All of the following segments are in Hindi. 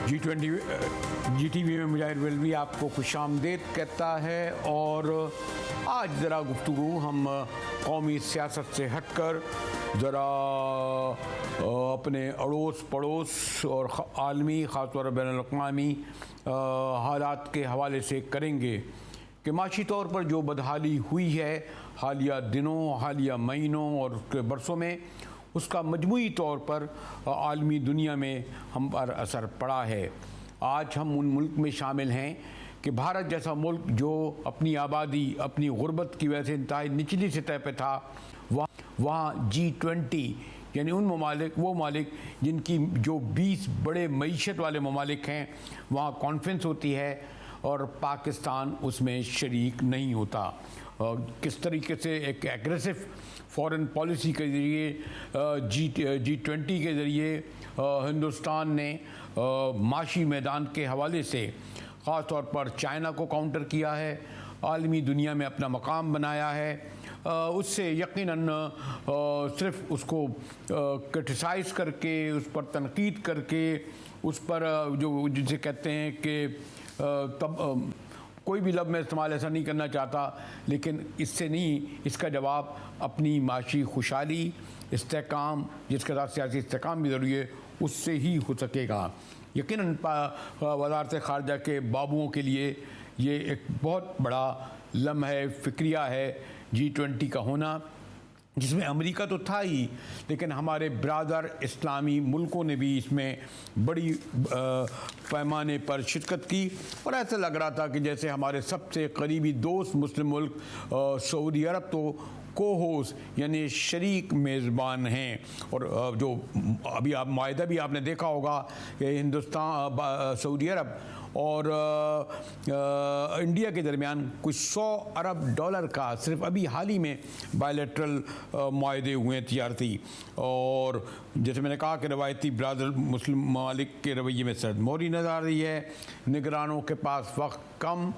G20 GTV में मुजाहिर वेलवी आपको खुशामदीद कहता है। और आज ज़रा गुफ्तगू हम कौमी सियासत से हटकर ज़रा अपने अड़ोस पड़ोस और आलमी ख़ासतौर पर बैनुल-अक़वामी हालात के हवाले से करेंगे कि माशी तौर पर जो बदहाली हुई है हालिया दिनों, हालिया महीनों और उसके बरसों में, उसका मजमूई तौर पर आलमी दुनिया में हम पर असर पड़ा है। आज हम उन मुल्क में शामिल हैं कि भारत जैसा मुल्क जो अपनी आबादी, अपनी गुर्बत की वजह से इंतहाई निचली सतह पर था, वहाँ G20 यानी उन वो ममालिक जिनकी जो 20 बड़े मईशत वाले ममालिक हैं, वहाँ कॉन्फ्रेंस होती है और पाकिस्तान उसमें शरीक नहीं होता। किस तरीके से एक एग्रेसिव फॉरेन पॉलिसी के ज़रिए G20 के ज़रिए हिंदुस्तान ने माशी मैदान के हवाले से ख़ास तौर पर चाइना को काउंटर किया है, आलमी दुनिया में अपना मकाम बनाया है। उससे यकीनन सिर्फ उसको क्रिटिसाइज़ करके, उस पर तनकीद करके, उस पर जो जिसे कहते हैं कि तब कोई भी लफ्ज़ में इस्तेमाल ऐसा नहीं करना चाहता, लेकिन इससे नहीं, इसका जवाब अपनी माशी खुशहाली, इस्तेहकाम, जिसके साथ सियासी इस्तेहकाम भी ज़रूरी है, उससे ही हो सकेगा। यकीनन वज़ारत ख़ारजा के बाबुओं के लिए ये एक बहुत बड़ा लम्हा फ़िक्रिया है G20 का होना, जिसमें अमेरिका तो था ही, लेकिन हमारे ब्रादर इस्लामी मुल्कों ने भी इसमें बड़ी पैमाने पर शिरकत की। और ऐसा लग रहा था कि जैसे हमारे सबसे करीबी दोस्त मुस्लिम मुल्क सऊदी अरब तो को-होस्ट यानी शरीक मेज़बान हैं। और जो अभी आप माहिदा भी आपने देखा होगा कि हिंदुस्तान, सऊदी अरब और इंडिया के दरमियान कुछ $100 अरब का सिर्फ अभी हाल ही में बायलैटरल मुआहदे हुए हैं तिजारती। और जैसे मैंने कहा कि रवायती ब्रादर मुस्लिम ममालिक के रवैये में सरदमोरी नज़र आ रही है, निगरानों के पास वक्त कम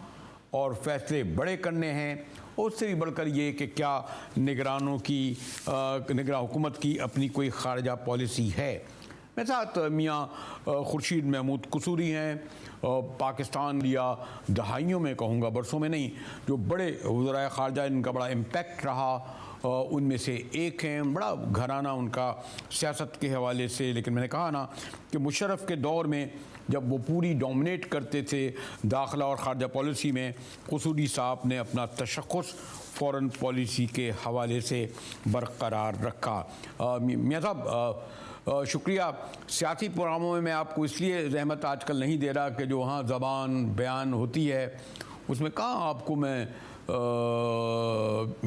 और फैसले बड़े करने हैं। उससे भी बढ़कर ये कि क्या निगरानों की निगरान हुकूमत की अपनी कोई खारजा पॉलिसी है। मेरे साथ मियाँ खुर्शीद महमूद कसूरी हैं, पाकिस्तान या दहाइयों में कहूँगा, बरसों में नहीं, जो बड़े वज़राए ख़ारजा इनका बड़ा इम्पैक्ट रहा, उनमें से एक हैं। बड़ा घराना उनका सियासत के हवाले से, लेकिन मैंने कहा ना कि मुशर्रफ के दौर में जब वो पूरी डोमिनेट करते थे दाखिला और ख़ारजा पॉलिसी में, कसूरी साहब ने अपना तशख़्ख़ुस फ़ॉरेन पॉलिसी के हवाले से बरक़रार रखा। मियाँ साहब शुक्रिया। सियासी प्रोग्रामों में मैं आपको इसलिए रहमत आजकल नहीं दे रहा कि जो वहाँ ज़बान बयान होती है उसमें कहाँ आपको मैं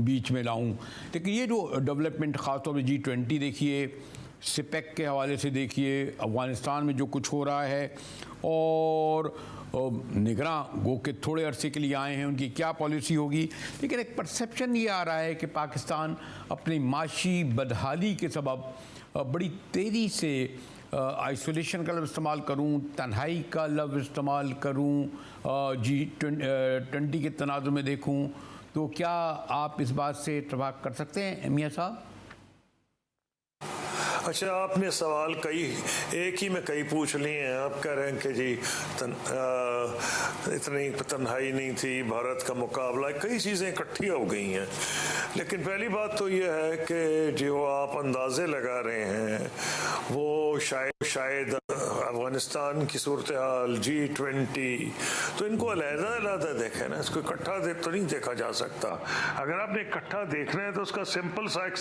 बीच में लाऊं। लेकिन ये जो डेवलपमेंट ख़ासतौर पर G20 देखिए, सिपेक के हवाले से देखिए, अफ़गानिस्तान में जो कुछ हो रहा है, और निगरान गो के थोड़े अरसे के लिए आए हैं, उनकी क्या पॉलिसी होगी। लेकिन एक परसेप्शन ये आ रहा है कि पाकिस्तान अपनी माशी बदहाली के सबब बड़ी तेज़ी से आइसोलेशन का लफ्ज़ इस्तेमाल करूँ, तन्हाई का लफ्ज़ इस्तेमाल करूँ, G20 के तनाज़ुर में देखूँ, तो क्या आप इस बात से इत्तफ़ाक़ कर सकते हैं मियाँ साहब? अच्छा, आपने सवाल एक ही में कई पूछ लिए हैं। आप कह रहे हैं कि जी इतनी तन्हाई नहीं थी, भारत का मुकाबला, कई चीज़ें इकट्ठी हो गई हैं। लेकिन पहली बात तो यह है कि जो आप अंदाज़े लगा रहे हैं वो शायद अफ़गानिस्तान की सूरत हाल, G20, तो इनको अलग-अलग देखें ना, इसको इकट्ठा तो नहीं देखा जा सकता। अगर आपने इकट्ठा देखना है तो उसका सिंपल सा एक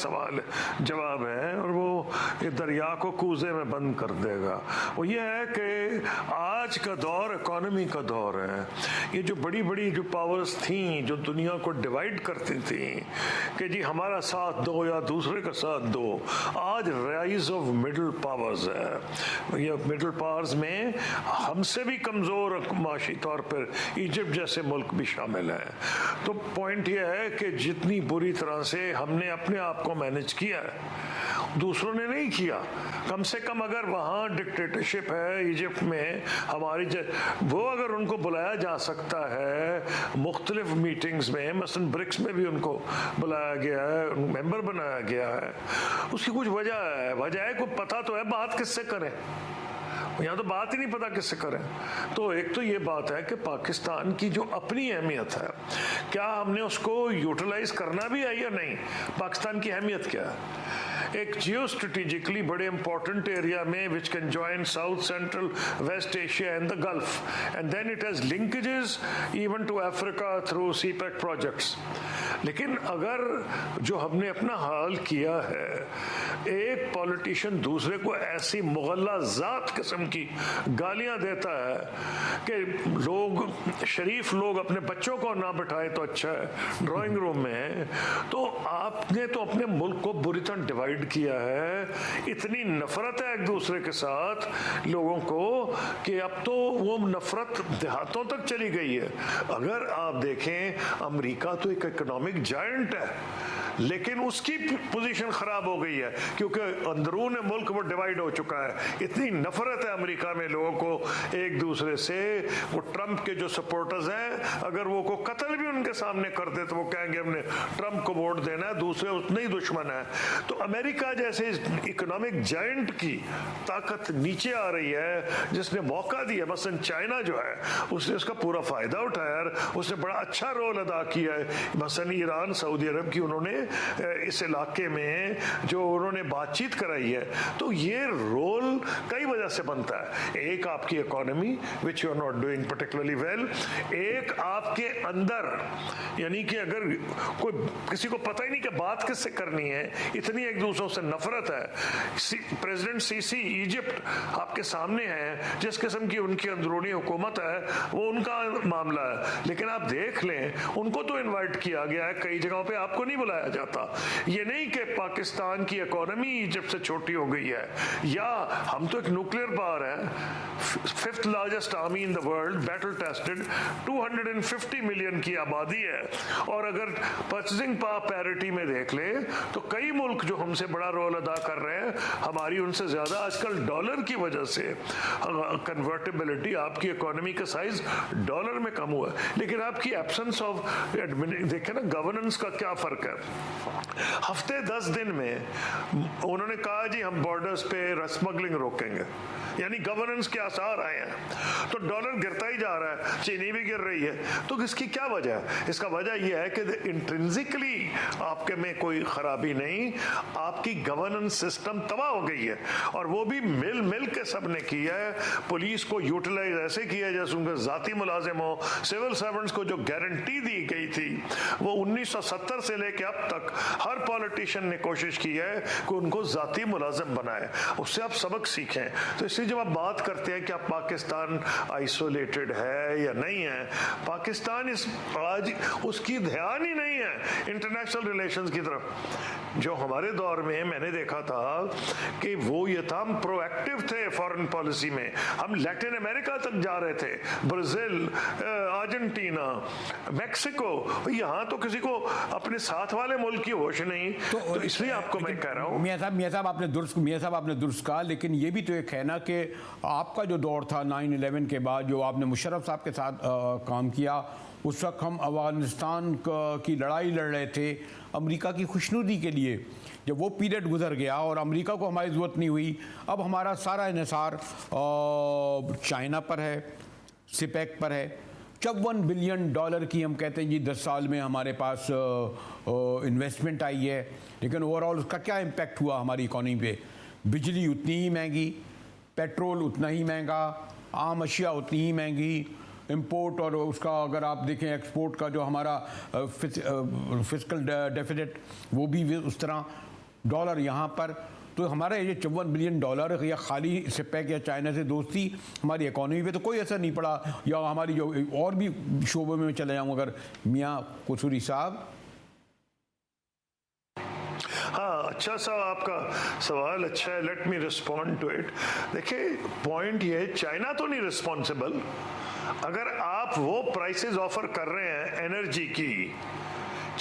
जवाब है, और वो ये दरिया को कूजे में बंद कर देगा। वो ये है कि आज का दौर इकोनॉमी का दौर है। ये जो बड़ी बड़ी जो पावर्स थी जो दुनिया को डिवाइड करती थी कि जी हमारा साथ दो या दूसरे का साथ दो, आज राइज ऑफ मिडिल पावर्स है। ये मिडिल पावर्स में हमसे भी कमज़ोर माशी तौर पर इजिप्ट जैसे मुल्क भी शामिल है। तो पॉइंट ये है कि जितनी बुरी तरह से हमने अपने आप को मैनेज किया है, दूसरों ने नहीं किया। कम से कम अगर वहाँ डिक्टेटरशिप है इजिप्ट में, हमारी वो अगर उनको बुलाया जा सकता है मुख्तलिफ मीटिंग्स में, मसलन ब्रिक्स में भी उनको बुलाया गया है, मेंबर बनाया गया है, उसकी कुछ वजह है। वजह है, को पता तो है, बात किससे करें। यहाँ तो बात ही नहीं पता किससे करें। तो एक तो ये बात है कि पाकिस्तान की जो अपनी अहमियत है, क्या हमने उसको यूटिलाइज करना भी है या नहीं? पाकिस्तान की अहमियत क्या है? एक जियो स्ट्रेटेजिकली बड़े इंपॉर्टेंट एरिया में which can join South Central West Asia and the Gulf, and then it has linkages even to Africa through CPEC projects. लेकिन अगर जो हमने अपना हाल किया है, एक पॉलिटिशियन दूसरे को ऐसी मुगल्ला जात किस्म की गालियां देता है कि लोग, शरीफ लोग अपने बच्चों को ना बिठाए तो अच्छा है ड्राइंग रूम में, तो आपने तो अपने मुल्क को बुरी तरह डिवाइड किया है। इतनी नफरत है एक दूसरे के साथ लोगों को कि अब तो वो नफरत देहातों तक चली गई है। अगर आप देखें, अमेरिका तो एक इकोनॉमिक जायंट है, लेकिन उसकी पोजीशन खराब हो गई है क्योंकि अंदरून मुल्क वो डिवाइड हो चुका है। इतनी नफरत है अमेरिका में लोगों को एक दूसरे से। वो ट्रंप के जो सपोर्टर्स हैं, अगर वो को कत्ल भी उनके सामने करते तो वो कहेंगे हमने ट्रंप को वोट देना है, दूसरे उतने ही दुश्मन है। तो अमेरिका जैसे इकोनॉमिक जायंट की ताकत नीचे आ रही है, जिसने मौका दिया, मसलन चाइना जो है उसने उसका पूरा फायदा उठाया, उसने बड़ा अच्छा रोल अदा किया है। मसलन ईरान, सऊदी अरब की उन्होंने इस इलाके में जो उन्होंने बातचीत कराई है, तो ये रोल कई वजह से बनता है। एक आपकी economy which you are not doing particularly well, एक आपके अंदर, यानी कि अगर कोई किसी को पता ही नहीं कि बात किससे करनी है, इतनी एक दूसरों से नफरत है। प्रेसिडेंट सीसी इजिप्ट आपके सामने है, जिस किस्म की उनकी अंदरूनी हुकूमत है वो उनका मामला है, लेकिन आप देख लें उनको तो इनवाइट किया गया है, कई जगहों पे आपको नहीं बुलाया जाता। ये नहीं कि पाकिस्तान की इकोनॉमी इजिप्ट से छोटी हो गई है, या हम तो एक न्यूक्लियर पावर है, 5th largest army in the world, battle tested, 250 million की आबादी है, और अगर परचेसिंग पावर पैरिटी में देख ले तो कई मुल्क जो हमसे बड़ा रोल अदा कर रहे हैं, हमारी उनसे ज्यादा आजकल डॉलर की वजह से कन्वर्टेबिलिटी, आपकी इकोनॉमी का साइज डॉलर में कम हुआ है, लेकिन आपकी एब्सेंस ऑफ देखे ना गवर्नेंस का क्या फर्क है। हफ्ते 10 दिन में उन्होंने कहा जी हम बॉर्डर्स पे स्मगलिंग रोकेंगे, यानी गवर्नेंस के आसार आए हैं, तो डॉलर गिरता ही जा रहा है, चीनी भी गिर रही है। तो इसकी क्या वजह है? इसका वजह यह है कि इंट्रिंसिकली आपके में कोई खराबी नहीं, आपकी गवर्नेंस सिस्टम तबाह हो गई है, और वो भी मिल के सबने किया है। पुलिस को यूटिलाइज ऐसे किया है जैसे उनके जाती मुलाजिम हो। सिविल सर्वेंट्स को जो गारंटी दी गई थी वो 1970 से लेके अब तक हर पॉलिटिशियन ने कोशिश की है कि उनको जाती मुलाजिम बनाए, उससे आप सबक सीखें। तो इसलिए जब आप बात करते हैं कि आप पाकिस्तान आइसोलेटेड है या नहीं है, पाकिस्तान इस आज उसकी ध्यान ही नहीं है इंटरनेशनल रिलेशंस की तरफ। जो हमारे दौर में मैंने देखा था कि वो ये था, हम प्रोएक्टिव थे फॉरेन पॉलिसी में, हम लैटिन अमेरिका तक जा रहे थे, ब्राजील, अर्जेंटीना, मेक्सिको। यहाँ तो किसी को अपने साथ वाले मुल्क की होश नहीं। तो इसलिए आपको मैं कह रहा हूँ, मियां साहब आपने दुरुस्त कहा, लेकिन ये भी तो एक है ना कि आपका जो दौर था 9/11 के बाद, जो आपने मुशर्रफ साहब के साथ काम किया, उस वक्त हम अफगानिस्तान की लड़ाई लड़ रहे थे अमेरिका की खुशनुदी के लिए। जब वो पीरियड गुजर गया और अमेरिका को हमारी ज़रूरत नहीं हुई, अब हमारा सारा इन्हिसार चाइना पर है, सिपेक पर है। $54 बिलियन की हम कहते हैं जी 10 साल में हमारे पास इन्वेस्टमेंट आई है, लेकिन ओवरऑल उसका क्या इम्पैक्ट हुआ हमारी इकॉनमी पे? बिजली उतनी ही महंगी, पेट्रोल उतना ही महंगा, आम अशिया उतनी ही महंगी, इंपोर्ट और उसका अगर आप देखें एक्सपोर्ट का जो हमारा फिस्कल डेफिसिट वो भी उस तरह, डॉलर यहाँ पर। तो हमारा ये $54 बिलियन या खाली सिपेक या चाइना से दोस्ती हमारी इकॉनमी पे तो कोई असर नहीं पड़ा, या हमारी जो और भी शोबों में चले जाऊँ अगर मियाँ कसूरी साहब। हाँ, अच्छा सा आपका सवाल अच्छा है, let me respond to it. देखिए पॉइंट ये है, चाइना तो नहीं रिस्पॉन्सिबल। अगर आप वो प्राइसेस ऑफर कर रहे हैं एनर्जी की,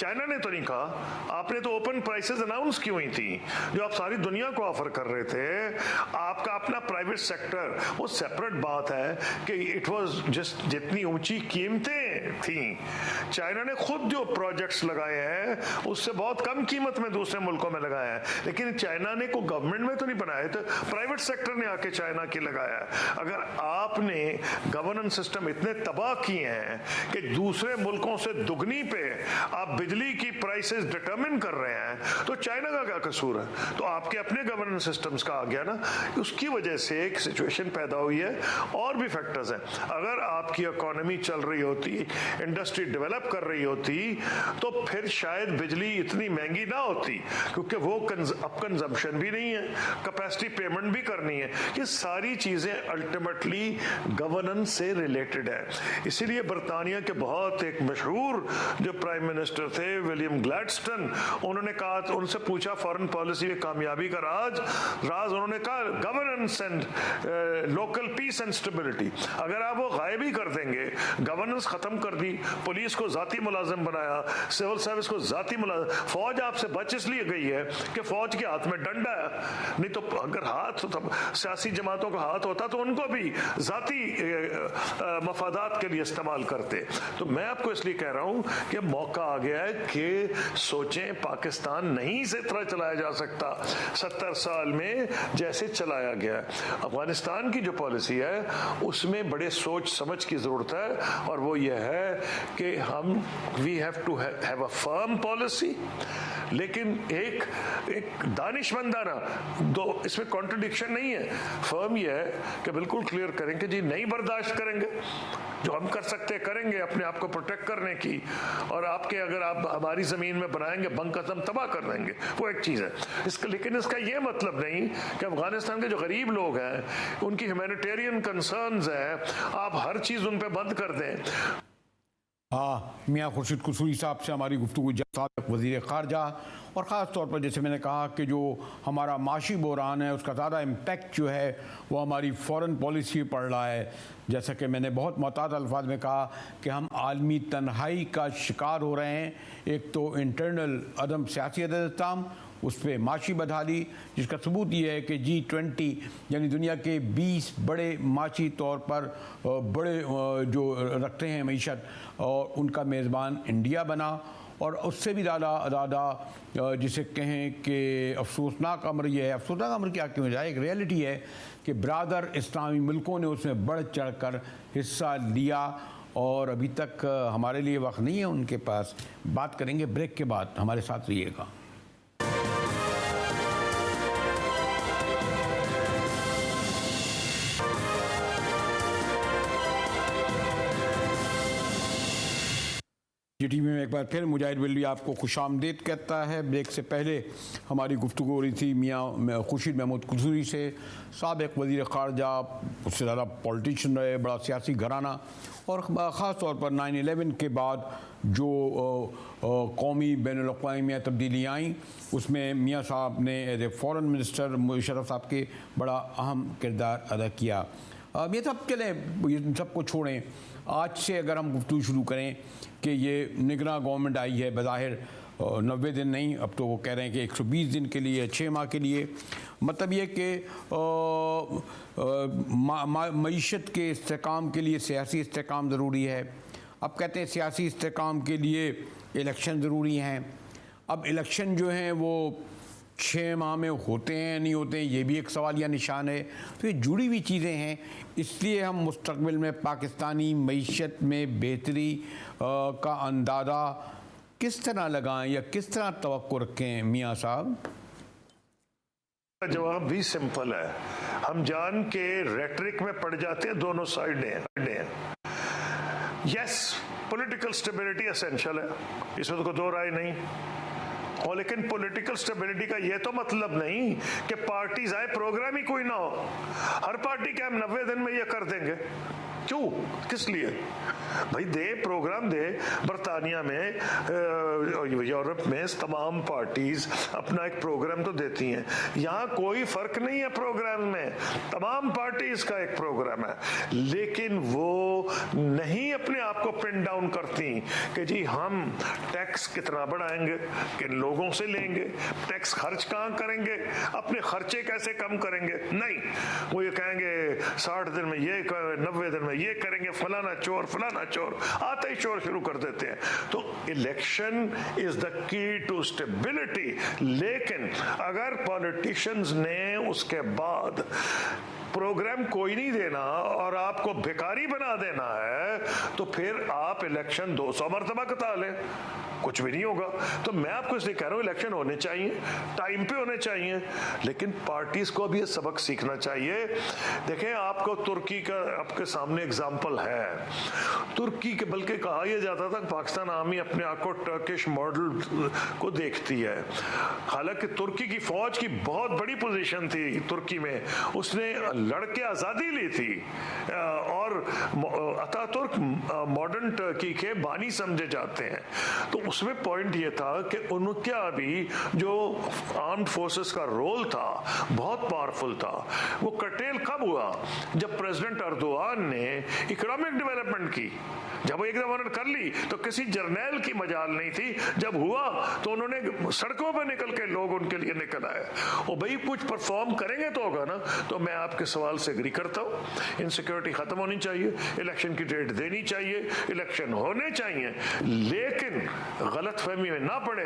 चाइना ने तो नहीं कहा, आपने तो ओपन प्राइसेस अनाउंस की हुई थी जो आप सारी दुनिया को ऑफर कर रहे थे। आपका अपना प्राइवेट सेक्टर, वो सेपरेट बात है कि इट वाज जस्ट जितनी ऊंची कीमतें थी, चाइना ने खुद जो प्रोजेक्ट्स लगाए हैं उससे बहुत कम कीमत में दूसरे मुल्कों में लगाया है, लेकिन चाइना ने को गवर्नमेंट में तो नहीं बनाया, तो प्राइवेट सेक्टर ने आके चाइना की लगाया है। अगर आपने गवर्नेंस सिस्टम इतने तबाह किए हैं कि दूसरे मुल्कों से दुगनी पे आप बिजली की प्राइसेस डिटरमिन कर रहे हैं, तो चाइना का क्या कसूर है? तो आपके अपने गवर्नेंस सिस्टम्स का आ गया ना, उसकी वजह से एक सिचुएशन पैदा हुई है। और भी फैक्टर्स हैं, अगर आपकी इकोनॉमी चल रही होती, इंडस्ट्री डेवलप कर रही होती, तो फिर शायद बिजली इतनी महंगी ना होती, क्योंकि वो अब कंजम्पशन भी नहीं है, कैपेसिटी पेमेंट भी करनी है। ये सारी चीजें अल्टीमेटली गवर्नेंस से रिलेटेड है। इसीलिए बरतानिया के बहुत एक मशहूर जो प्राइम मिनिस्टर थे विलियम ग्लैडस्टन, उन्होंने कहा, उनसे पूछा फॉरेन पॉलिसी में कामयाबी का राज उन्होंने कहा governance and local peace and stability. अगर आप वो गायब ही कर देंगे, गवर्नेंस खत्म कर दी, पुलिस को जाती मुलाजिम बनाया, सिविल सर्विस को जाती मुलाजिम, फौज आपसे बच इसलिए गई है कि फौज के हाथ में डंडा है, नहीं तो अगर हाथ सियासी जमातों का हाथ होता तो उनको भी जाती मफादात के लिए इस्तेमाल करते। तो मैं आपको इसलिए कह रहा हूं कि मौका आ गया है कि सोचें, पाकिस्तान नहीं से तरह चलाया जा सकता 70 साल में जैसे चलाया गया। अफगानिस्तान की जो पॉलिसी है उसमें बड़े सोच समझ की जरूरत है, और वो ये है कि हम we have to have a firm policy, लेकिन एक दानिशमंदाना, दो इसमें कॉन्ट्रडिक्शन नहीं है। फर्म ये है कि बिल्कुल क्लियर करें कि जी नहीं बर्दाश्त करेंगे, जो हम कर सकते हैं करेंगे अपने आप को प्रोटेक्ट करने की, और आपके अगर आप हमारी जमीन में बनाएंगे बंक कसम तबाह कर देंगे, वो एक चीज है इसका। लेकिन इसका ये मतलब नहीं कि अफगानिस्तान के जो गरीब लोग हैं उनकी ह्यूमैनिटेरियन कंसर्न्स हैं, आप हर चीज उन पे बंद कर दें। मियाँ खुर्शीद कुसूरी साहब से हमारी गुफ्तगू साबिक़ वज़ीर ख़ारजा, और ख़ास तौर पर जैसे मैंने कहा कि जो हमारा माशी बहरान है उसका ज़्यादा इम्पैक्ट जो है वो हमारी फ़ॉरेन पॉलिसी पड़ रहा है। जैसा कि मैंने बहुत मोहतात अल्फाज में कहा कि हम आलमी तन्हाई का शिकार हो रहे हैं। एक तो इंटरनल अदम सियासी इस्तेहकाम, उस पर माशी बदहाली, जिसका सबूत ये है कि G20 यानी दुनिया के 20 बड़े माशी तौर पर बड़े जो रखते हैं मईशत, और उनका मेज़बान इंडिया बना। और उससे भी ज़्यादा जिसे कहें कि अफसोसनाक अमर यह है, अफसोसनाक अमर क्या क्यों जाए, एक रियलिटी है कि ब्रादर इस्लामी मुल्कों ने उसमें बढ़ चढ़ कर हिस्सा लिया, और अभी तक हमारे लिए वक्त नहीं है उनके पास। बात करेंगे ब्रेक के बाद, हमारे साथ रहिएगा। GTV में एक बार फिर मुजाहिद बिल्ली आपको खुशामदीद कहता है। ब्रेक से पहले हमारी गुफ्तगू हो रही थी मियाँ खुर्शीद महमूद कुसूरी से, साबिक़ वज़ीर ख़ारजा, उससे ज़्यादा पॉलिटिशियन रहे, बड़ा सियासी घराना, और ख़ास तौर पर 9/11 के बाद जो कौमी बैनुल-अक़वामी तब्दीलियाँ आईं उसमें मियाँ साहब ने as a foreign minister Musharraf साहब के बड़ा अहम किरदार अदा किया। ये सब चलें, इन सबको छोड़ें, आज से अगर हम गुफ्तगू शुरू करें कि ये निगरां गवर्नमेंट आई है, बज़ाहिर 90 दिन नहीं, अब तो वो कह रहे हैं कि 120 दिन के लिए, 6 माह के लिए। मतलब ये कि मईशत के इस्तेहकाम के लिए सियासी इस्तेहकाम ज़रूरी है। अब कहते हैं सियासी इस्तेहकाम के लिए इलेक्शन ज़रूरी हैं। अब इलेक्शन जो हैं वो 6 माह में होते हैं नहीं होते हैं, ये भी एक सवालिया निशान है। तो ये जुड़ी हुई चीज़ें हैं, इसलिए हम मुस्तक़बिल में पाकिस्तानी मईशत में बेहतरी का अंदाज़ा किस तरह लगाएं या किस तरह तवक्को रखें मियाँ साहब? जवाब भी सिंपल है, हम जान के रेटरिक में पड़ जाते हैं, दोनों साइड हैं। यस, पॉलिटिकल स्टेबिलिटी एसेंशियल है, इसमें तो कोई दो राय नहीं, और लेकिन पॉलिटिकल स्टेबिलिटी का ये तो मतलब नहीं कि पार्टीज आए प्रोग्राम ही कोई ना हो। हर पार्टी के हम 90 दिन में ये कर देंगे, क्यों, किस लिए? भाई दे, प्रोग्राम दे। बरतानिया में, यूरोप में तमाम पार्टीज अपना एक प्रोग्राम तो देती हैं। यहाँ कोई फर्क नहीं है प्रोग्राम में, तमाम पार्टीज का एक प्रोग्राम है, लेकिन वो नहीं अपने आप को पिन डाउन करती कि जी हम टैक्स कितना बढ़ाएंगे, किन लोगों से लेंगे, टैक्स खर्च कहाँ करेंगे, अपने खर्चे कैसे कम करेंगे। नहीं, वो ये कहेंगे 60 दिन में ये, 90 दिन में ये करेंगे, फलाना चोर फलाना चोर, आते ही चोर शुरू कर देते हैं। तो election is the key to stability. लेकिन अगर पॉलिटिशियंस ने उसके बाद प्रोग्राम कोई नहीं देना और आपको भिखारी बना देना है, तो फिर आप इलेक्शन 200 मरतबा कता लें, कुछ भी नहीं होगा। तो मैं आपको इसलिए कह रहा हूं, इलेक्शन होने चाहिए, टाइम पे होने चाहिए, लेकिन पार्टीज को भी ये सबक सीखना चाहिए। देखें, आपको तुर्की का आपके सामने एग्जांपल है। तुर्की के, बल्कि कहा यह जाता था पाकिस्तान आर्मी अपने आप को टर्किश मॉडल को देखती है। हालांकि तुर्की की फौज की बहुत बड़ी पोजीशन थी तुर्की में, उसने लड़के आजादी ली थी, और अतातुर्क मॉडर्न टर्की के बानी समझे जाते हैं। तो उसमें पॉइंट ये था कि उनका भी जो आर्म्ड फोर्सेस का रोल था बहुत पावरफुल था। वो कर्टेल कब हुआ? जब प्रेसिडेंट अर्दोआन ने इकोनॉमिक डेवलपमेंट की। जब एक दफा उन्होंने कर ली तो किसी जर्नैल की मजाल नहीं थी, जब हुआ तो उन्होंने सड़कों पर निकल के लोग उनके लिए निकल आए। और भाई कुछ परफॉर्म करेंगे तो होगा ना। तो मैं आपके सवाल से एग्री करता हूँ, इनसिक्योरिटी खत्म होनी चाहिए, इलेक्शन की डेट देनी चाहिए, इलेक्शन होने चाहिए, लेकिन गलत फहमी में ना पड़े।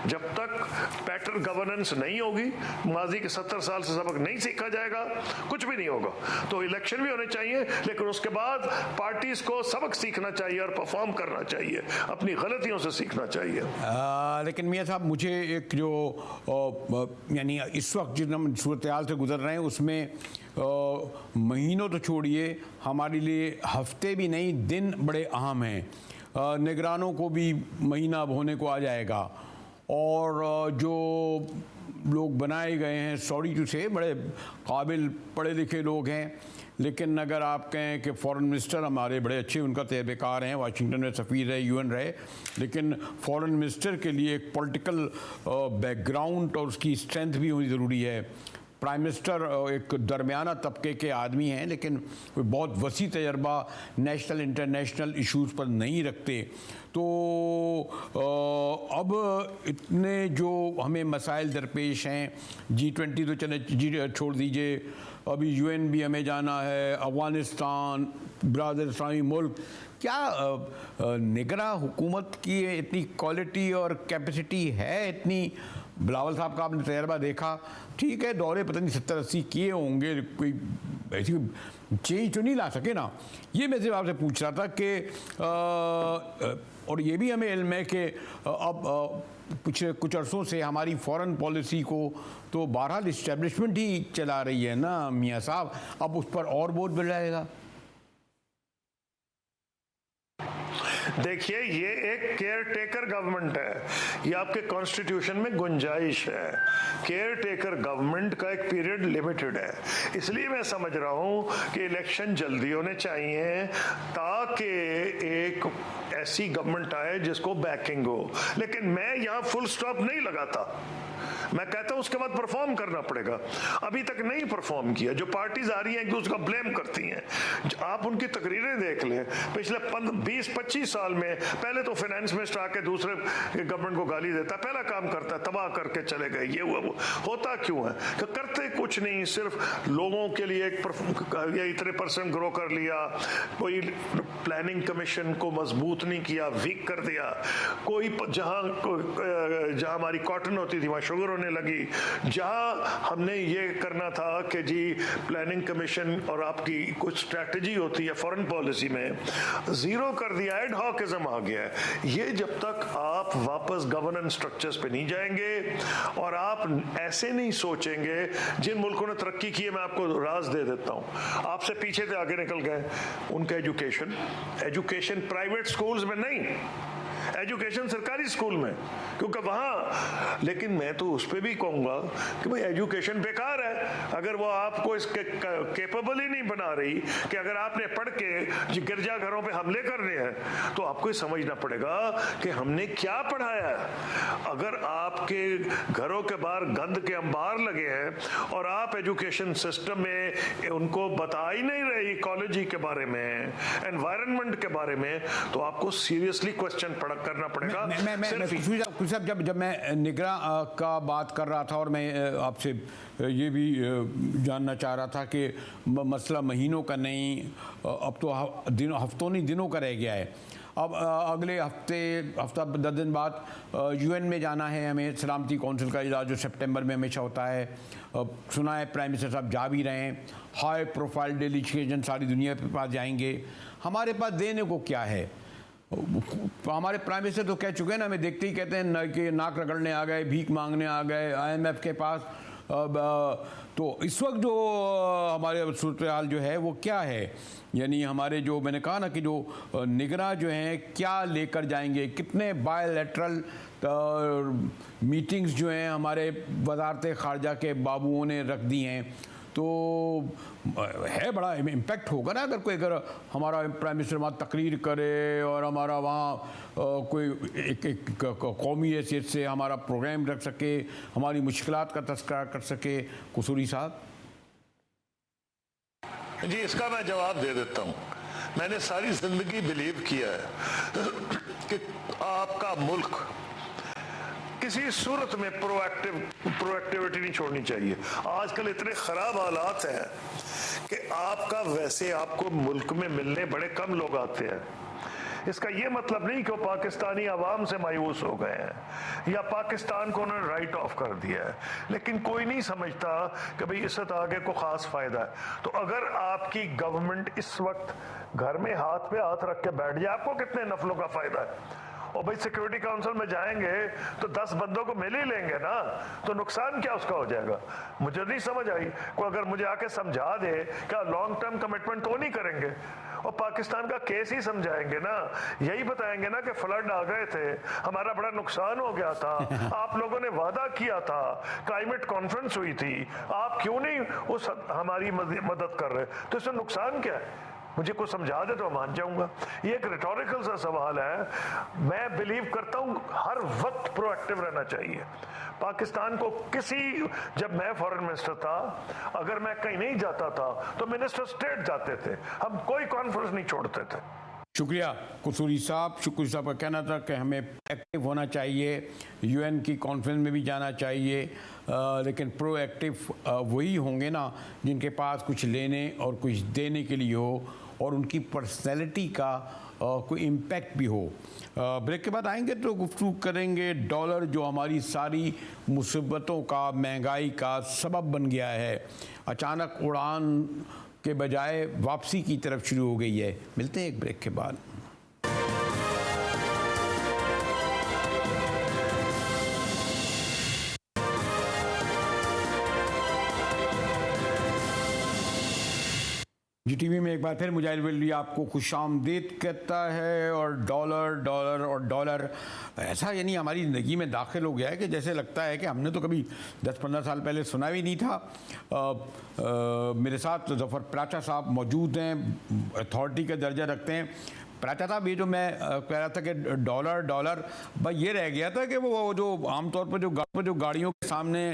जब तक पैटर्न गवर्नेंस नहीं होगी, माजी के 70 साल से सबक नहीं सीखा जाएगा, कुछ भी नहीं होगा। तो इलेक्शन भी होने चाहिए, लेकिन उसके बाद पार्टीज को सबक सीखना चाहिए और परफॉर्म करना चाहिए, अपनी गलतियों से सीखना चाहिए। लेकिन मियां साहब, मुझे एक जो यानी इस वक्त जिन हम सूरत हाल से गुजर रहे हैं उसमें महीनों तो छोड़िए, हमारे लिए हफ्ते भी नहीं दिन बड़े अहम हैं। निगरानों को भी महीना होने को आ जाएगा, और जो लोग बनाए गए हैं, सॉरी टू से, बड़े काबिल पढ़े लिखे लोग हैं, लेकिन अगर आप कहें कि फॉरेन मिनिस्टर हमारे बड़े अच्छे, उनका तजर्बेकार हैं, वाशिंगटन में सफ़ीर रहे, यूएन रहे, लेकिन फॉरेन मिनिस्टर के लिए एक पॉलिटिकल बैकग्राउंड और उसकी स्ट्रेंथ भी होनी ज़रूरी है। प्राइम मिनिस्टर एक दरमियाना तबके के आदमी हैं, लेकिन कोई बहुत वसी तजर्बा नेशनल इंटरनेशनल इश्यूज़ पर नहीं रखते। तो अब इतने जो हमें मसाइल दरपेश हैं, G20 तो चले छोड़ दीजिए, अभी UN भी हमें जाना है, अफगानिस्तान, ब्राज़ील, इस्लामी मुल्क, क्या निगरां हुकूमत की इतनी क्वालिटी और कैपेसिटी है इतनी? बिलावल साहब का आपने तजर्बा देखा, ठीक है, दौरे पता नहीं 70-80 किए होंगे, कोई ऐसी चेंज तो नहीं ला सके ना। ये मैं सिर्फ आपसे पूछ रहा था कि और ये भी हमें इल्म है कि अब कुछ अरसों से हमारी फॉरेन पॉलिसी को तो बहरहाल इस्टेब्लिशमेंट ही चला रही है ना मियाँ साहब, अब उस पर और बोझ बढ़ जाएगा। देखिए, ये एक केयर टेकर गवर्नमेंट है, ये आपके कॉन्स्टिट्यूशन में गुंजाइश है। केयर टेकर गवर्नमेंट का एक पीरियड लिमिटेड है, इसलिए मैं समझ रहा हूं कि इलेक्शन जल्दी होने चाहिए ताकि एक ऐसी गवर्नमेंट आए जिसको बैकिंग हो। लेकिन मैं यहां फुल स्टॉप नहीं लगाता, मैं कहता हूं उसके बाद परफॉर्म करना पड़ेगा। अभी तक नहीं परफॉर्म किया। जो पार्टीज आ रही हैं एक दूसरे का ब्लेम करती हैं, आप उनकी तकरीरें देख लें पिछले 20-25 साल में। पहले तो फाइनेंस मिनिस्टर आके दूसरे गवर्नमेंट को गाली देता, पहला काम करता है तबाह करके चले गए, ये हुआ वो। होता क्यों है कि करते कुछ नहीं, सिर्फ लोगों के लिए इतने % ग्रो कर लिया, कोई प्लानिंग कमीशन को मजबूत नहीं किया, वीक कर दिया। कोई जहां हमारी कॉटन होती थी वहां शुगर होने लगी, जहां हमने ये करना था कि जी प्लानिंग कमीशन और आपकी कुछ स्ट्रैटेजी होती है फॉरेन पॉलिसी में, जीरो कर दिया, एड हॉकिज्म आ गया है। ये जब तक आप वापस गवर्नेंस स्ट्रक्चर्स पे नहीं जाएंगे और आप ऐसे नहीं सोचेंगे, जिन मुल्कों ने तरक्की की है, मैं आपको राज दे देता हूं, आपसे पीछे से आगे निकल गए, उनका एजुकेशन प्राइवेट स्कूल्स में नहीं, एजुकेशन सरकारी स्कूल में, क्योंकि वहाँ, लेकिन मैं तो उस पर भी कहूँगा कि भाई एजुकेशन बेकार है अगर वो आपको इसके केपेबल ही नहीं बना रही कि अगर आपने पढ़ के गिरजाघरों पे हमले करने हैं तो आपको समझना पड़ेगा कि हमने क्या पढ़ाया है। अगर आपके घरों के बाहर गंद के अंबार लगे हैं और आप एजुकेशन सिस्टम में उनको बता ही नहीं रही इकोलॉजी के बारे में, एनवायरनमेंट के बारे में, तो आपको सीरियसली क्वेश्चन करना पड़ेगा। कुछ जब मैं निगरां का बात कर रहा था और मैं आपसे ये भी जानना चाह रहा था कि मसला महीनों का नहीं, अब तो हफ्तों नहीं दिनों का रह गया है। अब अगले हफ्ता 10 दिन बाद यूएन में जाना है हमें, सलामती कौंसिल का इजलास जो सितंबर में हमेशा होता है। सुना है प्राइम मिनिस्टर साहब जा भी रहे हैं, हाई प्रोफाइल डेलीगेशन सारी दुनिया के पास जाएंगे। हमारे पास देने को क्या है? हमारे प्राइम मिनिस्टर तो कह चुके हैं ना, हमें देखते ही कहते हैं कि नाक रगड़ने आ गए, भीख मांगने आ गए IMF के पास। तो इस वक्त जो हमारे सूरत हाल जो है वो क्या है, यानी हमारे जो मैंने कहा ना कि जो निगरां जो हैं क्या लेकर जाएंगे, कितने बायलैटरल मीटिंग्स जो हैं हमारे वजारत ख़ारजा के बाबुओं ने रख दी हैं, तो है बड़ा इम्पैक्ट होगा ना अगर हमारा प्राइम मिनिस्टर वहाँ तकरीर करे और हमारा वहाँ कोई एक कौमी हैसियत से हमारा प्रोग्राम रख सके, हमारी मुश्किलात का तज़किरा कर सके। कसूरी साहब जी, इसका मैं जवाब दे देता हूँ। मैंने सारी जिंदगी बिलीव किया है कि आपका मुल्क किसी सूरत में प्रोएक्टिविटी नहीं छोड़नी चाहिए। आजकल इतने खराब हालात हैं कि आपका वैसे आपको मुल्क में मिलने बड़े कम लोग आते हैं। इसका ये मतलब नहीं कि वो पाकिस्तानी आवाम से मायूस हो गए हैं या पाकिस्तान को उन्होंने राइट ऑफ कर दिया है, लेकिन कोई नहीं समझता कि भाई इससे आगे को खास फायदा है। तो अगर आपकी गवर्नमेंट इस वक्त घर में हाथ पे हाथ रख के बैठ जाए, आपको कितने नफलों का फायदा है? और भाई सिक्योरिटी काउंसिल में जाएंगे तो 10 बंदों को मिल ही लेंगे ना, तो नुकसान क्या उसका हो जाएगा? मुझे नहीं समझ आई। कोई अगर मुझे आके समझा दे क्या लॉन्ग टर्म कमिटमेंट तो नहीं करेंगे और पाकिस्तान का केस ही समझाएंगे ना, यही बताएंगे ना कि फ्लड आ गए थे, हमारा बड़ा नुकसान हो गया था, आप लोगों ने वादा किया था, क्लाइमेट कॉन्फ्रेंस हुई थी, आप क्यों नहीं उस हमारी मदद कर रहे? तो इसमें नुकसान क्या है? मुझे कुछ समझा दे तो मान जाऊंगा। ये एक रिटोरिकल सा सवाल है। मैं बिलीव करता हूं हर वक्त प्रोएक्टिव रहना चाहिए। पाकिस्तान को जब मैं फॉरेन मिनिस्टर था, अगर मैं कहीं नहीं जाता था तो मिनिस्टर स्टेट जाते थे, हम कोई कॉन्फ्रेंस नहीं छोड़ते थे। शुक्रिया कसूरी साहब। शुक्री साहब का कहना था कि हमें एक्टिव होना चाहिए, यूएन की कॉन्फ्रेंस में भी जाना चाहिए, लेकिन प्रोएक्टिव वही होंगे ना जिनके पास कुछ लेने और कुछ देने के लिए हो और उनकी पर्सनैलिटी का कोई इम्पैक्ट भी हो। ब्रेक के बाद आएंगे तो गुफ्तगू करेंगे डॉलर जो हमारी सारी मुसीबतों का, महंगाई का सबब बन गया है, अचानक उड़ान के बजाय वापसी की तरफ शुरू हो गई है। मिलते हैं एक ब्रेक के बाद। GTV में एक बार फिर मुजाहिद वेल्वी आपको खुशामदीद कहता है। और डॉलर ऐसा यानी हमारी ज़िंदगी में दाखिल हो गया है कि जैसे लगता है कि हमने तो कभी 10-15 साल पहले सुना भी नहीं था। मेरे साथ ज़फ़र प्राचा साहब मौजूद हैं, अथॉरिटी का दर्जा रखते हैं। प्राचा साहब, ये जो मैं कह रहा था कि डॉलर भाई ये रह गया था कि वो जो आमतौर पर जो गाड़ियों के सामने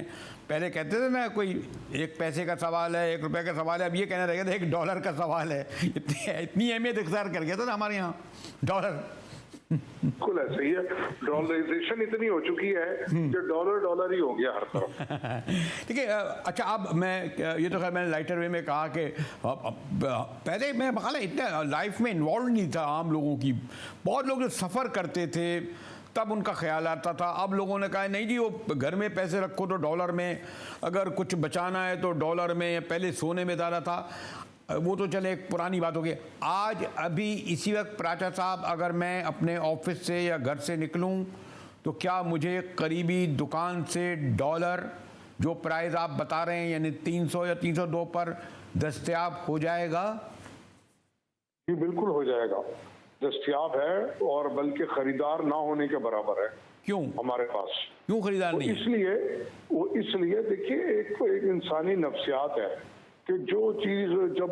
पहले कहते थे ना, कोई 1 पैसे का सवाल है, 1 रुपये का सवाल है, अब ये कहना रह गया था $1 का सवाल है। इतनी अहमियत इख्तियार कर गया था ना हमारे यहाँ डॉलर। बिल्कुल ऐसे ही है, डॉलराइजेशन इतनी हो चुकी है कि डॉलर ही हो गया हर तरफ। ठीक है। अच्छा, अब मैं ये तो खैर मैंने लाइटर वे में कहा कि पहले मैं बखाला इतना लाइफ में इन्वॉल्व नहीं था आम लोगों की। बहुत लोग जो सफ़र करते थे तब उनका ख्याल आता था। अब लोगों ने कहा नहीं जी, वो घर में पैसे रखो तो डॉलर में, अगर कुछ बचाना है तो डॉलर में, पहले सोने में डाला था। वो तो चले एक पुरानी बात हो गई। आज अभी इसी वक्त प्राचा साहब, अगर मैं अपने ऑफिस से या घर से निकलूं तो क्या मुझे करीबी दुकान से डॉलर जो प्राइस आप बता रहे हैं यानी 300 या 302 पर दस्तयाब हो जाएगा? जी बिल्कुल हो जाएगा। दस्तयाब है और बल्कि खरीदार ना होने के बराबर है क्यों हमारे पास। क्यों खरीदार वो नहीं है? इसलिए देखिए एक इंसानी नफ्सियात है कि जो चीज जब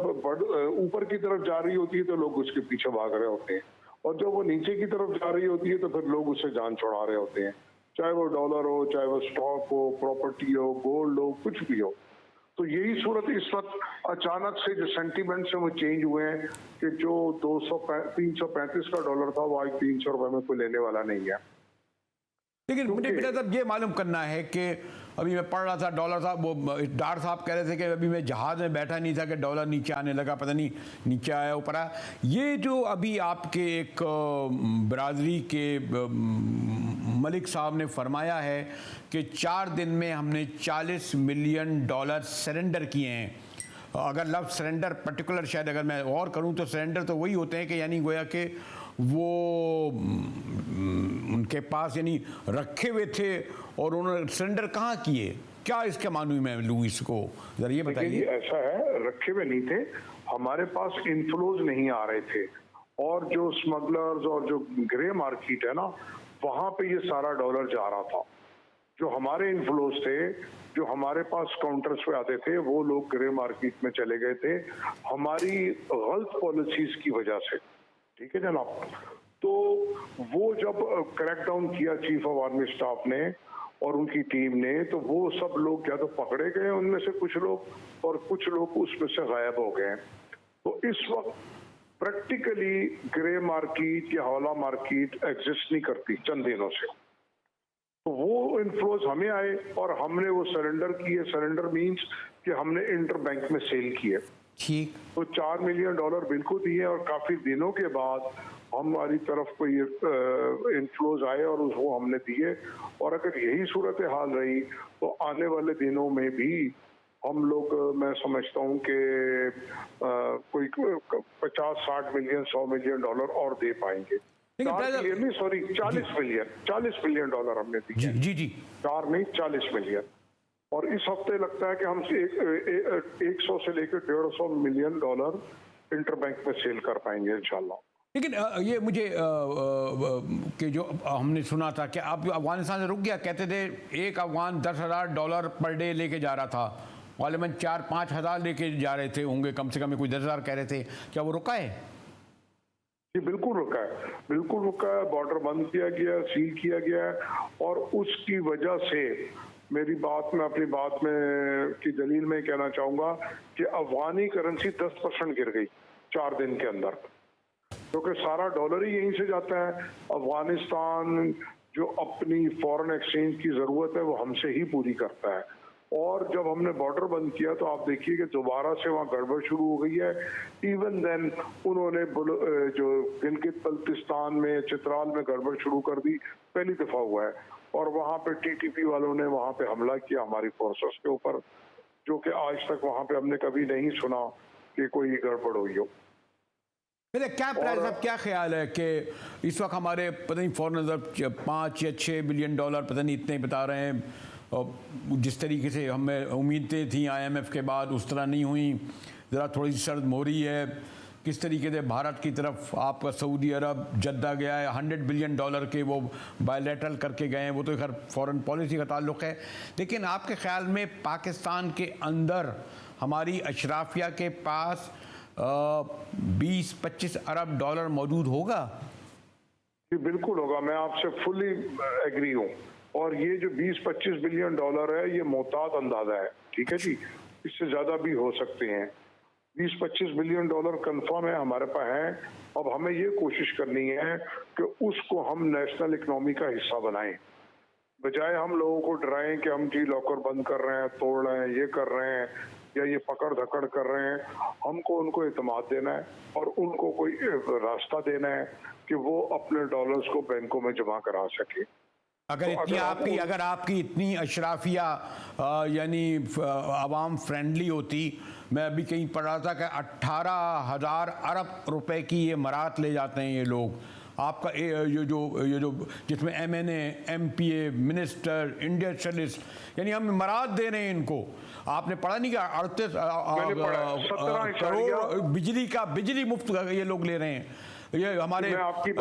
ऊपर की तरफ जा रही होती है तो लोग उसके पीछे भाग रहे होते हैं, और जब वो नीचे की तरफ जा रही होती है तो फिर लोग उससे जान छुड़ा रहे होते हैं, चाहे वो डॉलर हो, चाहे वो स्टॉक हो, प्रॉपर्टी हो, गोल्ड हो, कुछ भी हो। तो यही सूरत इस वक्त अचानक से जो सेंटीमेंट से वो चेंज हुए हैं कि जो 335 का डॉलर था वो आज 300 रुपए में कोई लेने वाला नहीं है। लेकिन मुझे बेटा साहब ये मालूम करना है कि अभी मैं पढ़ रहा था डॉलर साहब, वो डार साहब कह रहे थे कि अभी मैं जहाज में बैठा नहीं था कि डॉलर नीचे आने लगा, पता नहीं नीचे आया ऊपर आया। ये जो अभी आपके एक बरादरी के मलिक साहब ने फरमाया है कि 4 दिन में हमने $40 मिलियन सरेंडर किए हैं। अगर लफ्ज़ सरेंडर पर्टिकुलर शायद अगर मैं और करूं तो सरेंडर तो वही होते हैं कि यानी गोया कि वो उनके पास यानी रखे हुए थे और उन्होंने सरेंडर कहाँ किए, क्या इसके मानू मैं लूँ इसको, जरा ये बताइए। ऐसा है, रखे हुए नहीं थे, हमारे पास इनफ्लोज नहीं आ रहे थे, और जो स्मगलर्स और जो ग्रे मार्केट है ना, वहां पे ये सारा डॉलर जा रहा था। जो हमारे इनफ्लोज थे, जो हमारे पास काउंटर्स पे आते थे, वो लोग ग्रे मार्केट में चले गए थे हमारी गलत पॉलिसीज की वजह से। ठीक है जनाब। तो वो जब क्रैकडाउन किया चीफ ऑफ आर्मी स्टाफ ने और उनकी टीम ने, तो वो सब लोग या तो पकड़े गए उनमें से कुछ लोग, और कुछ लोग उसमें से गायब हो गए। तो इस वक्त प्रैक्टिकली ग्रे मार्केट या हवाला मार्केट एग्जिस्ट नहीं करती चंद दिनों से। तो वो इनफ्लोज हमें आए और हमने वो सरेंडर किए। सरेंडर मींस कि हमने इंटर बैंक में सेल किए। ठीक। तो $4 मिलियन बिल्कुल दिए, और काफी दिनों के बाद हमारी तरफ कोई इनफ्लोज आए और उसको हमने दिए। और अगर यही सूरत हाल रही तो आने वाले दिनों में भी हम लोग, मैं समझता हूँ कि कोई 50-60 मिलियन $100 मिलियन और दे पाएंगे। सॉरी 40 मिलियन डॉलर हमने दिए। जी जी 4 नहीं 40 मिलियन। और इस हफ्ते लगता है कि हम 100 से लेकर $150 मिलियन इंटरबैंक में सेल कर पाएंगे इंशाल्लाह। लेकिन ये मुझे कि जो हमने सुना था कि आप अफगानिस्तान से रुक गया, कहते थे एक अफगान $10,000 पर डे लेके जा रहा था, गालिबन 4-5 हज़ार लेके जा रहे थे होंगे कम से कम, कोई 10,000 कह रहे थे, क्या वो रुका है? जी बिल्कुल रुका है, बिल्कुल रुका है। बॉर्डर बंद किया गया, सील किया गया है, और उसकी वजह से मेरी बात में, अपनी बात में की दलील में कहना चाहूंगा कि अफगानी करेंसी 10% गिर गई 4 दिन के अंदर, क्योंकि सारा डॉलर ही यहीं से जाता है। अफगानिस्तान जो अपनी फॉरेन एक्सचेंज की जरूरत है वो हमसे ही पूरी करता है। और जब हमने बॉर्डर बंद किया तो आप देखिए कि दोबारा से वहाँ गड़बड़ शुरू हो गई है। इवन देन उन्होंने जो गिलगित बल्तिस्तान में, चित्राल में गड़बड़ शुरू कर दी, पहली दफा हुआ है। और वहाँ पे टीटीपी वालों ने वहाँ पे हमला किया हमारी फोर्सेस के ऊपर, जो कि आज तक वहाँ पे हमने कभी नहीं सुना कि कोई गड़बड़ हुई हो। क्या प्राइस, अब क्या ख्याल है कि इस वक्त हमारे पता नहीं फॉरेन रिजर्व 5 या 6 बिलियन डॉलर पता नहीं इतने बता रहे हैं, और जिस तरीके से हमें उम्मीदें थी IMF के बाद उस तरह नहीं हुई, ज़रा थोड़ी सी सर्द मोहरी है। किस तरीके से भारत की तरफ आपका सऊदी अरब जद्दा गया है, $100 बिलियन के वो बायलैटरल करके गए हैं, वो तो खैर फॉरेन पॉलिसी का ताल्लुक़ है। लेकिन आपके ख्याल में पाकिस्तान के अंदर हमारी अशराफिया के पास 20-25 अरब डॉलर मौजूद होगा? जी बिल्कुल होगा, मैं आपसे फुली एग्री हूँ। और ये जो 20-25 बिलियन डॉलर है ये मोहतात अंदाजा है, ठीक है जी, इससे ज्यादा भी हो सकते हैं। 20-25 बिलियन डॉलर कंफर्म है हमारे पास है। अब हमें ये कोशिश करनी है कि उसको हम नेशनल इकोनॉमी का हिस्सा बनाएं, बजाय हम लोगों को डराएं कि हम जी लॉकर बंद कर रहे हैं, तोड़ रहे हैं, ये कर रहे हैं, या ये पकड़ धकड़ कर रहे हैं। हमको उनको इत्मीनान देना है और उनको कोई रास्ता देना है कि वो अपने डॉलर्स को बैंकों में जमा करा सके। अगर आपकी इतनी अशराफिया यानी आवाम फ्रेंडली होती, मैं अभी कहीं पढ़ रहा था कि 18,000 अरब रुपए की ये मरात ले जाते हैं ये लोग। आपका ये जो जिसमें MNA, MPA, मिनिस्टर, इंडस्ट्रियलिस्ट, यानी हम मरात दे रहे हैं इनको। आपने पढ़ा नहीं क्या 38 करोड़ बिजली मुफ्त ये लोग ले रहे हैं। ये हमारे मैं आपकी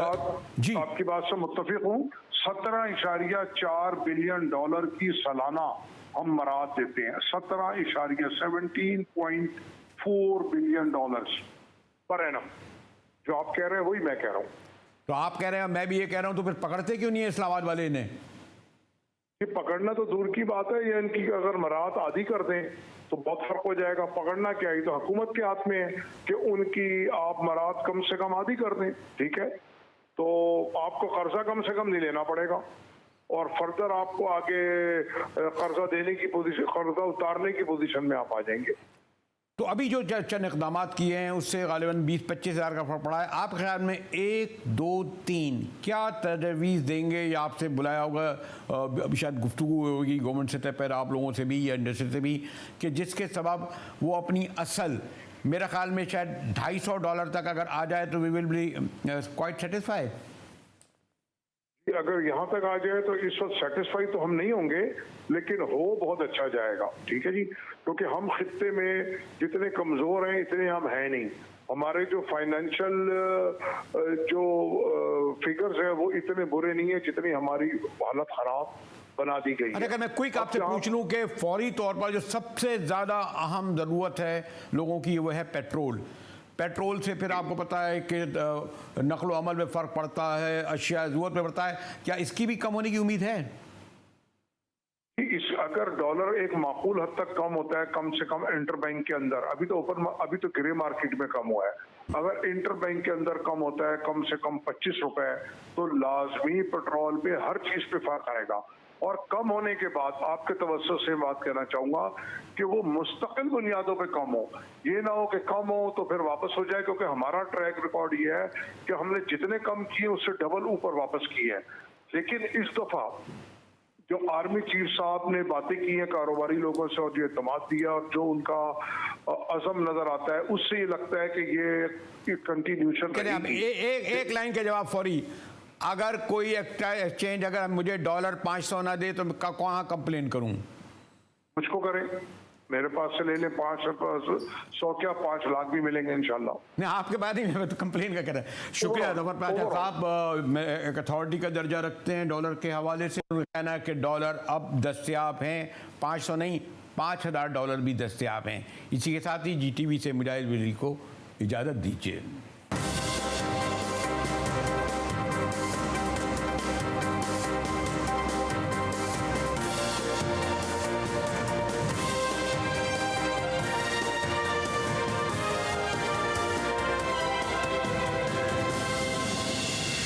जी बात से मुत्तफिक हूँ। 17.4 बिलियन डॉलर की सालाना हम मराद देते हैं। 17.4 बिलियन डॉलर्स पर एनम। जो आप कह रहे हैं वही मैं कह रहा हूँ। तो आप कह रहे हैं, मैं भी ये कह रहा हूं, तो फिर पकड़ते क्यों नहीं है इस्लामाबाद वाले ने? ये पकड़ना तो दूर की बात है, ये इनकी अगर मराहत आधी कर दें तो बहुत फर्क हो जाएगा। पकड़ना क्या है, तो हुकूमत के हाथ में है कि उनकी आप मराहत कम से कम आधी कर दें, ठीक है? तो आपको कर्जा कम से कम नहीं लेना पड़ेगा और फर्दर आपको आगे कर्जा देने की पोजीशन, कर्जा उतारने की पोजीशन में आप आ जाएंगे। तो अभी जो चंद इकदाम किए हैं उससे गालिबन 20-25 हज़ार का फर्क पड़ा है। आपके ख्याल में 1, 2, 3 क्या तजवीज़ देंगे, या आपसे बुलाया होगा, अभी शायद गुफ्तगू होगी गवर्नमेंट सतह पर आप लोगों से भी या इंडस्ट्री से भी, कि जिसके सबब वो अपनी असल, मेरा ख्याल में शायद $250 तक अगर आ जाए तो we will be quite satisfied. अगर यहाँ तक आ जाए तो इस वक्त सेटिस्फाई तो हम नहीं होंगे, लेकिन हो बहुत अच्छा जाएगा, ठीक है जी। क्योंकि हम खित्ते में जितने कमज़ोर हैं इतने हम हैं नहीं। हमारे जो फाइनेंशियल जो फिगर्स हैं वो इतने बुरे नहीं है जितनी हमारी हालत खराब बना दी गई है। अगर मैं क्विक आपसे पूछ लूं कि फौरी तौर पर जो सबसे ज़्यादा अहम ज़रूरत है लोगों की वो है पेट्रोल। पेट्रोल से फिर आपको पता है कि नकलो अमल में फ़र्क पड़ता है, अशिया ज़रूरत में पड़ता है, क्या इसकी भी कम होने की उम्मीद है? अगर डॉलर एक माकूल हद तक कम होता है, कम से कम इंटरबैंक के अंदर, अभी तो ग्रे मार्केट में कम हुआ है, अगर इंटरबैंक के अंदर कम होता है कम से कम 25 रुपए, तो लाजमी पेट्रोल पे हर चीज पे फर्क आएगा। और कम होने के बाद आपके तवज्जो से बात कहना चाहूंगा कि वो मुस्तकिल बुनियादों पे कम हो। ये ना हो कि कम हो तो फिर वापस हो जाए, क्योंकि हमारा ट्रैक रिकॉर्ड ये है कि हमने जितने कम किए उससे डबल ऊपर वापस किए हैं। लेकिन इस दफा जो आर्मी चीफ साहब ने बातें की हैं कारोबारी लोगों से और जो एतमाद दिया और जो उनका अज़म नजर आता है, उससे ये लगता है कि ये कंटिन्यूशन रहेगी। एक लाइन के जवाब फौरी, अगर कोई एक्सचेंज अगर मुझे $500 ना दे तो कहाँ कंप्लेन करूं? मुझको करें, मेरे पास से ले लें। 500 क्या 5 लाख भी मिलेंगे इंशाल्लाह। नहीं, आपके बाद ही मैं तो कंप्लेन का कर रहा है। शुक्रिया जफर पाशा साहब, मैं एक अथॉरिटी का दर्जा रखते हैं डॉलर के हवाले से। कहना है कि डॉलर अब दस्तयाब हैं, 500 नहीं $5000 भी दस्तयाब हैं। इसी के साथ ही GTV से मुजाहिद वली को इजाज़त दीजिए।